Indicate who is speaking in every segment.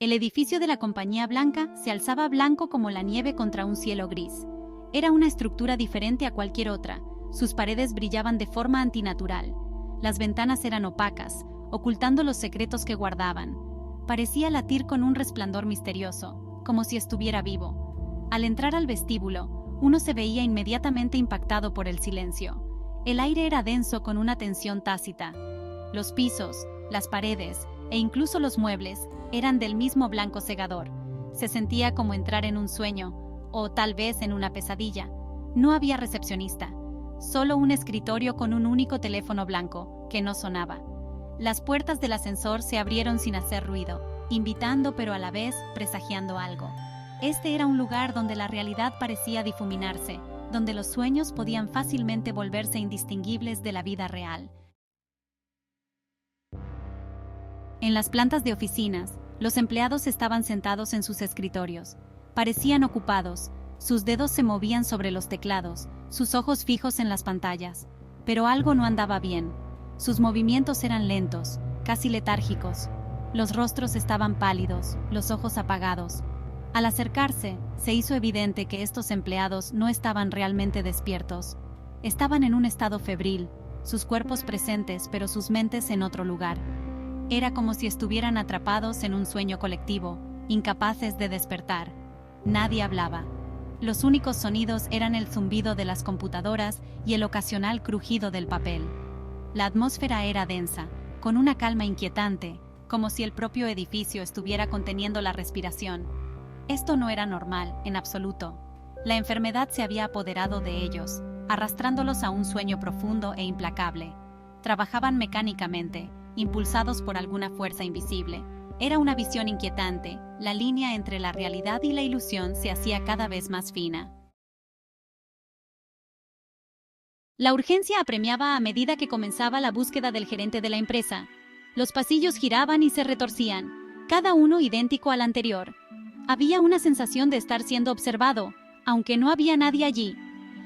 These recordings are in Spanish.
Speaker 1: El edificio de la Compañía Blanca se alzaba blanco como la nieve contra un cielo gris. Era una estructura diferente a cualquier otra. Sus paredes brillaban de forma antinatural. Las ventanas eran opacas, ocultando los secretos que guardaban. Parecía latir con un resplandor misterioso, como si estuviera vivo. Al entrar al vestíbulo, uno se veía inmediatamente impactado por el silencio. El aire era denso con una tensión tácita. Los pisos, las paredes e incluso los muebles eran del mismo blanco cegador. Se sentía como entrar en un sueño, o tal vez en una pesadilla. No había recepcionista, solo un escritorio con un único teléfono blanco, que no sonaba. Las puertas del ascensor se abrieron sin hacer ruido, invitando pero a la vez presagiando algo. Este era un lugar donde la realidad parecía difuminarse, donde los sueños podían fácilmente volverse indistinguibles de la vida real. En las plantas de oficinas, los empleados estaban sentados en sus escritorios. Parecían ocupados, sus dedos se movían sobre los teclados, sus ojos fijos en las pantallas. Pero algo no andaba bien. Sus movimientos eran lentos, casi letárgicos. Los rostros estaban pálidos, los ojos apagados. Al acercarse, se hizo evidente que estos empleados no estaban realmente despiertos. Estaban en un estado febril, sus cuerpos presentes pero sus mentes en otro lugar. Era como si estuvieran atrapados en un sueño colectivo, incapaces de despertar. Nadie hablaba. Los únicos sonidos eran el zumbido de las computadoras y el ocasional crujido del papel. La atmósfera era densa, con una calma inquietante, como si el propio edificio estuviera conteniendo la respiración. Esto no era normal, en absoluto. La enfermedad se había apoderado de ellos, arrastrándolos a un sueño profundo e implacable. Trabajaban mecánicamente, impulsados por alguna fuerza invisible. Era una visión inquietante, la línea entre la realidad y la ilusión se hacía cada vez más fina. La urgencia apremiaba a medida que comenzaba la búsqueda del gerente de la empresa. Los pasillos giraban y se retorcían, cada uno idéntico al anterior. Había una sensación de estar siendo observado, aunque no había nadie allí.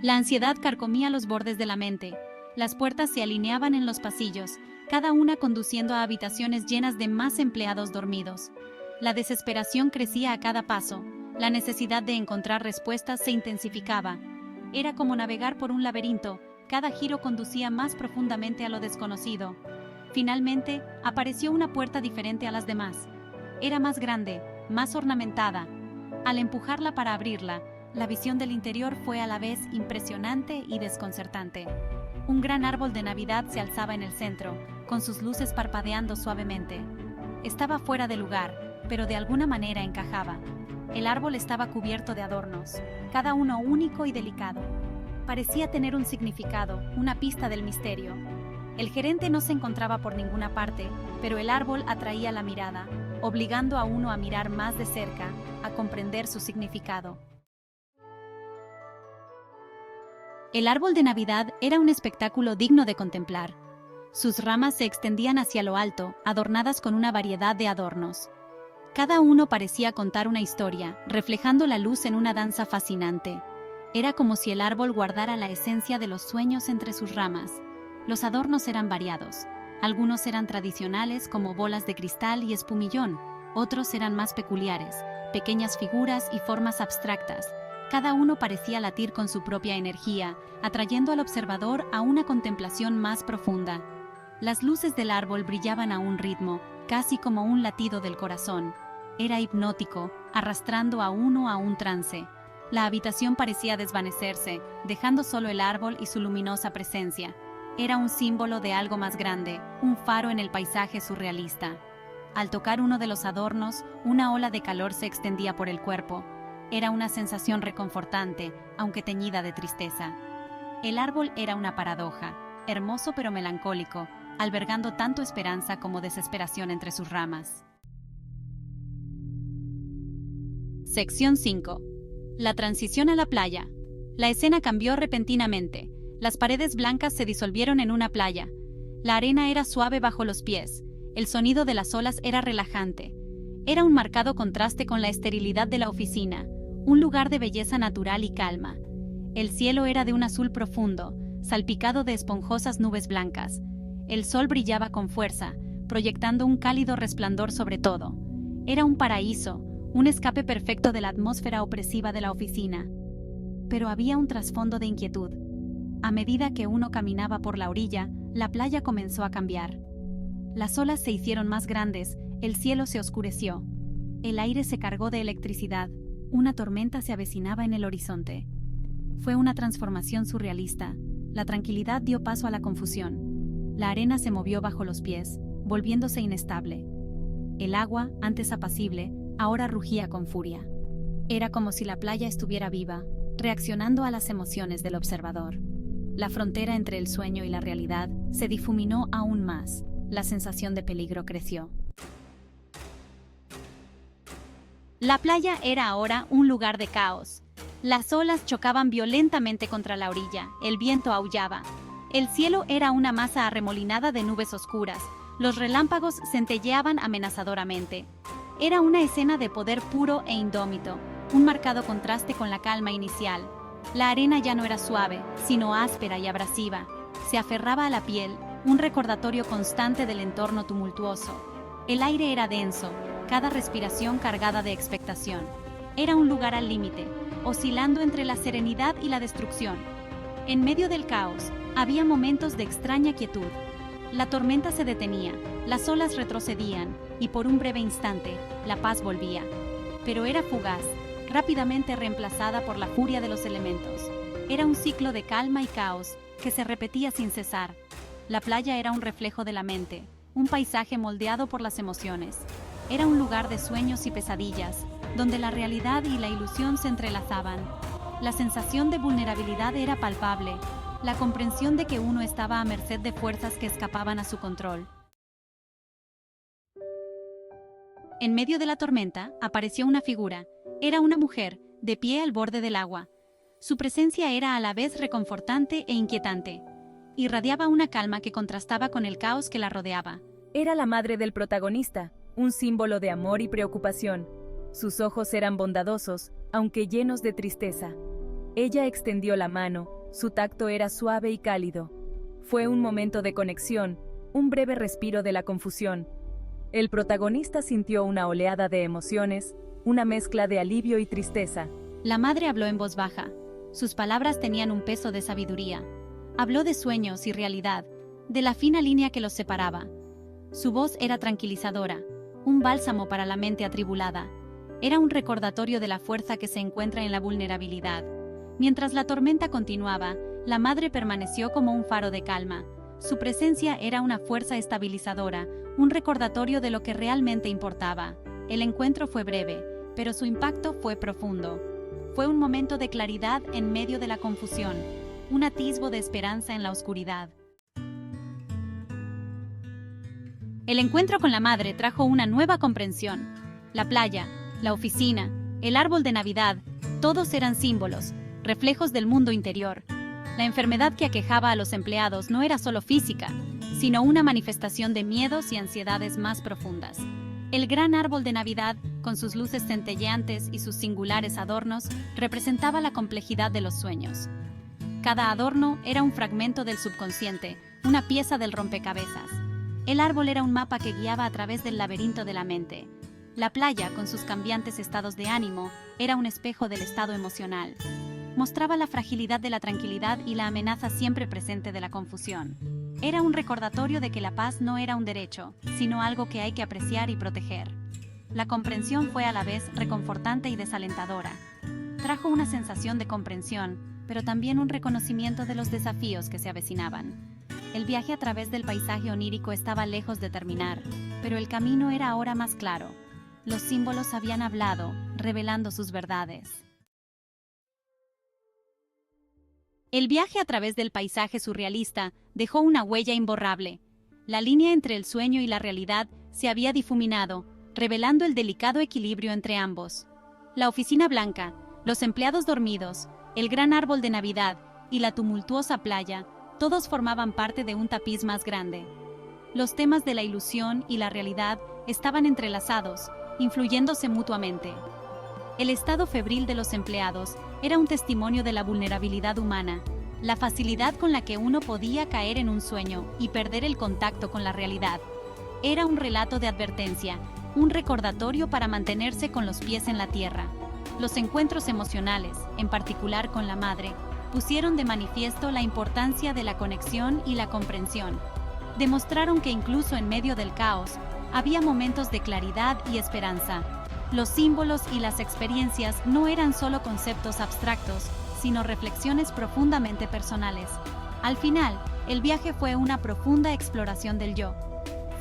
Speaker 1: La ansiedad carcomía los bordes de la mente. Las puertas se alineaban en los pasillos, cada una conduciendo a habitaciones llenas de más empleados dormidos. La desesperación crecía a cada paso. La necesidad de encontrar respuestas se intensificaba. Era como navegar por un laberinto. Cada giro conducía más profundamente a lo desconocido. Finalmente, apareció una puerta diferente a las demás. Era más grande, más ornamentada. Al empujarla para abrirla, la visión del interior fue a la vez impresionante y desconcertante. Un gran árbol de Navidad se alzaba en el centro, con sus luces parpadeando suavemente. Estaba fuera de lugar, pero de alguna manera encajaba. El árbol estaba cubierto de adornos, cada uno único y delicado. Parecía tener un significado, una pista del misterio. El gerente no se encontraba por ninguna parte, pero el árbol atraía la mirada, obligando a uno a mirar más de cerca, a comprender su significado. El árbol de Navidad era un espectáculo digno de contemplar. Sus ramas se extendían hacia lo alto, adornadas con una variedad de adornos. Cada uno parecía contar una historia, reflejando la luz en una danza fascinante. Era como si el árbol guardara la esencia de los sueños entre sus ramas. Los adornos eran variados. Algunos eran tradicionales como bolas de cristal y espumillón. Otros eran más peculiares, pequeñas figuras y formas abstractas. Cada uno parecía latir con su propia energía, atrayendo al observador a una contemplación más profunda. Las luces del árbol brillaban a un ritmo, casi como un latido del corazón. Era hipnótico, arrastrando a uno a un trance. La habitación parecía desvanecerse, dejando solo el árbol y su luminosa presencia. Era un símbolo de algo más grande, un faro en el paisaje surrealista. Al tocar uno de los adornos, una ola de calor se extendía por el cuerpo. Era una sensación reconfortante, aunque teñida de tristeza. El árbol era una paradoja, hermoso pero melancólico, albergando tanto esperanza como desesperación entre sus ramas. Sección 5. La transición a la playa. La escena cambió repentinamente. Las paredes blancas se disolvieron en una playa. La arena era suave bajo los pies. El sonido de las olas era relajante. Era un marcado contraste con la esterilidad de la oficina, un lugar de belleza natural y calma. El cielo era de un azul profundo, salpicado de esponjosas nubes blancas. El sol brillaba con fuerza, proyectando un cálido resplandor sobre todo. Era un paraíso, un escape perfecto de la atmósfera opresiva de la oficina. Pero había un trasfondo de inquietud. A medida que uno caminaba por la orilla, la playa comenzó a cambiar. Las olas se hicieron más grandes, el cielo se oscureció. El aire se cargó de electricidad, una tormenta se avecinaba en el horizonte. Fue una transformación surrealista. La tranquilidad dio paso a la confusión. La arena se movió bajo los pies, volviéndose inestable. El agua, antes apacible, ahora rugía con furia. Era como si la playa estuviera viva, reaccionando a las emociones del observador. La frontera entre el sueño y la realidad se difuminó aún más. La sensación de peligro creció. La playa era ahora un lugar de caos. Las olas chocaban violentamente contra la orilla, el viento aullaba. El cielo era una masa arremolinada de nubes oscuras, los relámpagos centelleaban amenazadoramente. Era una escena de poder puro e indómito, un marcado contraste con la calma inicial. La arena ya no era suave, sino áspera y abrasiva. Se aferraba a la piel, un recordatorio constante del entorno tumultuoso. El aire era denso, cada respiración cargada de expectación. Era un lugar al límite, oscilando entre la serenidad y la destrucción. En medio del caos, había momentos de extraña quietud. La tormenta se detenía, las olas retrocedían, y por un breve instante, la paz volvía. Pero era fugaz, rápidamente reemplazada por la furia de los elementos. Era un ciclo de calma y caos que se repetía sin cesar. La playa era un reflejo de la mente, un paisaje moldeado por las emociones. Era un lugar de sueños y pesadillas, donde la realidad y la ilusión se entrelazaban. La sensación de vulnerabilidad era palpable, la comprensión de que uno estaba a merced de fuerzas que escapaban a su control. En medio de la tormenta, apareció una figura. Era una mujer, de pie al borde del agua. Su presencia era a la vez reconfortante e inquietante. Irradiaba una calma que contrastaba con el caos que la rodeaba.
Speaker 2: Era la madre del protagonista, un símbolo de amor y preocupación. Sus ojos eran bondadosos, aunque llenos de tristeza. Ella extendió la mano, su tacto era suave y cálido. Fue un momento de conexión, un breve respiro de la confusión. El protagonista sintió una oleada de emociones, una mezcla de alivio y tristeza.
Speaker 1: La madre habló en voz baja. Sus palabras tenían un peso de sabiduría. Habló de sueños y realidad, de la fina línea que los separaba. Su voz era tranquilizadora, un bálsamo para la mente atribulada. Era un recordatorio de la fuerza que se encuentra en la vulnerabilidad. Mientras la tormenta continuaba, la madre permaneció como un faro de calma. Su presencia era una fuerza estabilizadora, un recordatorio de lo que realmente importaba. El encuentro fue breve, pero su impacto fue profundo. Fue un momento de claridad en medio de la confusión, un atisbo de esperanza en la oscuridad. El encuentro con la madre trajo una nueva comprensión. La playa, la oficina, el árbol de Navidad, todos eran símbolos, reflejos del mundo interior. La enfermedad que aquejaba a los empleados no era solo física, sino una manifestación de miedos y ansiedades más profundas. El gran árbol de Navidad, con sus luces centelleantes y sus singulares adornos, representaba la complejidad de los sueños. Cada adorno era un fragmento del subconsciente, una pieza del rompecabezas. El árbol era un mapa que guiaba a través del laberinto de la mente. La playa, con sus cambiantes estados de ánimo, era un espejo del estado emocional. Mostraba la fragilidad de la tranquilidad y la amenaza siempre presente de la confusión. Era un recordatorio de que la paz no era un derecho, sino algo que hay que apreciar y proteger. La comprensión fue a la vez reconfortante y desalentadora. Trajo una sensación de comprensión, pero también un reconocimiento de los desafíos que se avecinaban. El viaje a través del paisaje onírico estaba lejos de terminar, pero el camino era ahora más claro. Los símbolos habían hablado, revelando sus verdades. El viaje a través del paisaje surrealista dejó una huella imborrable. La línea entre el sueño y la realidad se había difuminado, revelando el delicado equilibrio entre ambos. La oficina blanca, los empleados dormidos, el gran árbol de Navidad y la tumultuosa playa, todos formaban parte de un tapiz más grande. Los temas de la ilusión y la realidad estaban entrelazados, influyéndose mutuamente. El estado febril de los empleados era un testimonio de la vulnerabilidad humana, la facilidad con la que uno podía caer en un sueño y perder el contacto con la realidad. Era un relato de advertencia, un recordatorio para mantenerse con los pies en la tierra. Los encuentros emocionales, en particular con la madre, pusieron de manifiesto la importancia de la conexión y la comprensión. Demostraron que incluso en medio del caos, había momentos de claridad y esperanza. Los símbolos y las experiencias no eran solo conceptos abstractos, sino reflexiones profundamente personales. Al final, el viaje fue una profunda exploración del yo.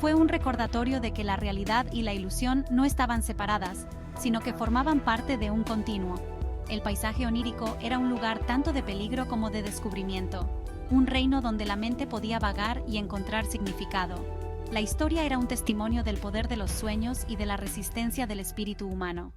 Speaker 1: Fue un recordatorio de que la realidad y la ilusión no estaban separadas, sino que formaban parte de un continuo. El paisaje onírico era un lugar tanto de peligro como de descubrimiento, un reino donde la mente podía vagar y encontrar significado. La historia era un testimonio del poder de los sueños y de la resistencia del espíritu humano.